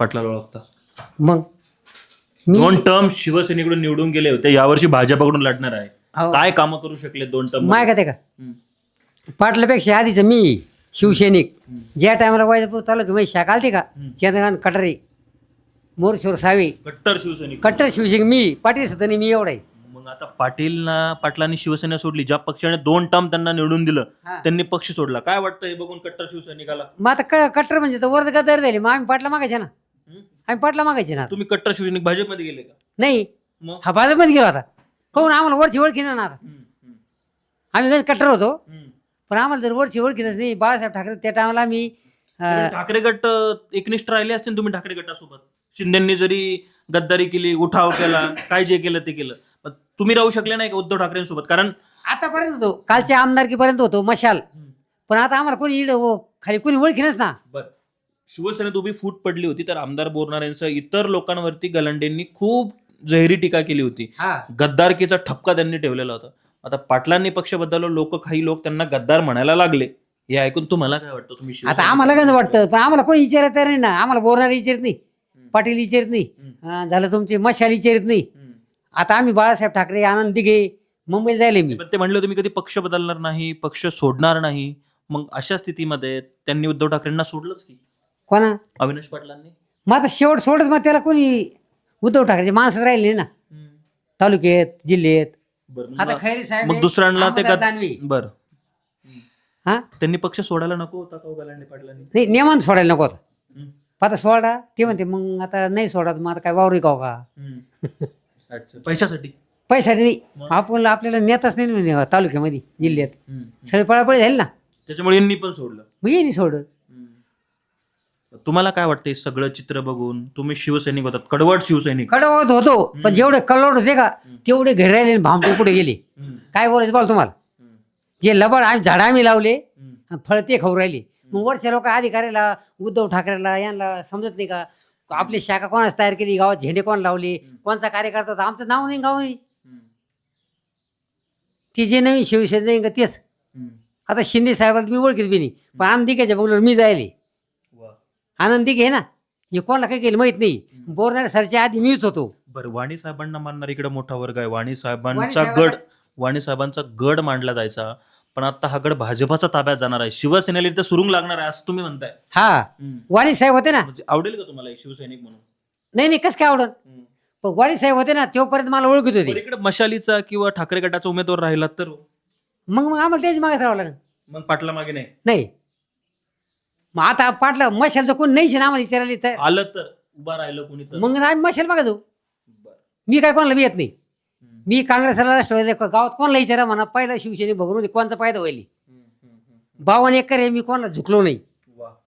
पाटलाला ओळखता. मग मी 2 टर्म शिवसेनेकडून निवडून गेले होते, यावर्षी भाजपकडून लढणार आहे. हो. काय कामं करू शकले 2 टर्म? माय का ते का पाटलापेक्षा आधीच मी शिवसैनिक ज्या टायमाला वैजापूर तालुक्यामध्ये शाखा आलती का, चंद्रकांत कटारे, मोरशोर सावे, कट्टर शिवसैनिक. कट्टर शिवसैनिक मी, पाटील सुद्धा नाही, मी एवढा आहे. मग आता पाटलांनी शिवसेना सोडली, ज्या पक्षाने 2 टर्म त्यांना निवडून दिलं त्यांनी पक्ष सोडला. काय वाटतं हे बघून कट्टर शिवसैनिकाला? मग आता कट्टर म्हणजे तर वर्ध गद्दार झाली, मग आम्ही पाटला मागायचे ना, आम्ही पाटला मागायचे ना. तुम्ही कट्टर शिवसैनिक भाजपमध्ये गेले का? नाही, मग हा भाजपमध्ये गेला होता. कोण आम्हाला वरची ओळखी ना आता, आम्ही जर कट्टर होतो, पण आम्हाला जर वरची ओळखीच नाही. बाळासाहेब ठाकरे त्या टायमाला आम्ही ठाकरे गट एकनिष्ठ राहिले असतील तुम्ही ठाकरे गटासोबत. शिंदेंनी जरी गद्दारी केली, उठाव केला, काय जे केलं ते केलं, पण तुम्ही राहू शकले नाही का उद्धव ठाकरेंसोबत? कारण आतापर्यंत होतो, कालच्या आमदारकीपर्यंत होतो मशाल, पण आता आम्हाला कोणी इड खाली कोणी ओळखीनच ना. बर, शिवसेनेत उभी फूट पडली होती तर आमदार बोरणारेंसह इतर लोकांवरती गलांडेंनी खूप जहिरी टीका केली होती. गद्दारकीचा ठपका त्यांनी ठेवलेला होता. आता पाटलांनी पक्ष बदलला, काही लोक त्यांना गद्दार म्हणायला लागले. हे ऐकून तुम्हाला काय वाटतं? तुम्ही आता आम्हाला काय वाटतं, पण आम्हाला कोणी विचारत नाही ना. आम्हाला बोरणार विचारत नाही, पाटील विचारत नाही, झालं तुमचे मशाल विचारत नाही. आता आम्ही बाळासाहेब ठाकरे, आनंद दिघे, मुंबईला जायले मी. पण ते म्हणले तुम्ही कधी पक्ष बदलणार नाही, पक्ष सोडणार नाही. मग अशा स्थितीमध्ये त्यांनी उद्धव ठाकरेंना सोडलंच की. कोणा? अविनाश पाटलांनी. मग आता शेवट सोडत, मग त्याला कोणी उद्धव ठाकरेचे माणसं राहिले ना तालुक्यात, जिल्ह्यात. आता खैरे साहेब, मग दुसऱ्यांना ते दानवे. बर, हा, त्यांनी पक्ष सोडायला नको होता का गलांडे पाटलांनी? नाही, नियमान सोडायला नको होता. आता सोडा ते म्हणते, मग आता नाही सोडा, मग आता काय वावरी का का. अच्छा, पैशासाठी? पैशासाठी नाही, आपण आपल्याला नेताच नाही म्हणे तालुक्यामध्ये, जिल्ह्यात सगळे पळापळी झाली ना, त्याच्यामुळे यांनी पण सोडलं. मग येईल सोड. तुम्हाला काय वाटतं सगळं चित्र बघून? तुम्ही शिवसैनिक होतात, कडवट शिवसैनिक. कडवत होतो, पण जेवढे कल्लोड होते का तेवढे घरी राहिले, भामटे पुढे गेले. काय बोलायचं बोल तुम्हाला? जे लबड आम्ही झाडं आम्ही लावले, फळ ते खाऊ राहिले. मग वरच्या लोक अधिकाऱ्याला, उद्धव ठाकरेला, यांना समजत नाही का आपली शाखा कोणाच तयार केली, गावात झेंडे कोण लावले, कोणचा कार्यकर्ता होता, आमचं नाव नाही, गाव नाही. ती जे नवीन शिवसेना नाही का तेच. आता शिंदे साहेबाला मी ओळखीत बी नाही, पण आनंदिकेच्या बघलं मी जायले. आनंदी घे ना, हे कोणाला काय केलं माहित नाही. बोरणारे सरच्या आधी मीच होतो. बरं, वाणी साहेबांना मानणार इकडे मोठा वर्ग आहे. वाणी साहेबांचा गड मांडला जायचा, पण आता हा गड भाजपाचा ताब्यात जाणार आहे, शिवसेनेला इथं सुरुंग लागणार आहे असं तुम्ही म्हणताय. हा, वाणी साहेब होते ना. म्हणजे आवडेल का तुम्हाला एक शिवसैनिक म्हणून? नाही, कसं काय आवडत, पण वाणी साहेब होते ना, तोपर्यंत मला ओळखत होते. इकडे मशालीचा किंवा ठाकरे गटाचा उमेदवार राहिला तर मग आम्हाला त्याची मागत राहावं लागेल. मग पाटला मागे नाही, मग आता पाटलं मशालचं कोण नाहीच ना, आम्हाला विचारायला तर आलं तर उभा राहिलं कोणी तर मग आम्ही मशाल मागा जाऊ. मी काय कोणाला येत नाही. मी काँग्रेसला, राष्ट्रवादी, गावात कोणाला विचारा म्हणा, पहिला शिवसेने बघून कोणचा फायदा होईल. 52 एकर आहे, मी कोणाला झुकलो नाही.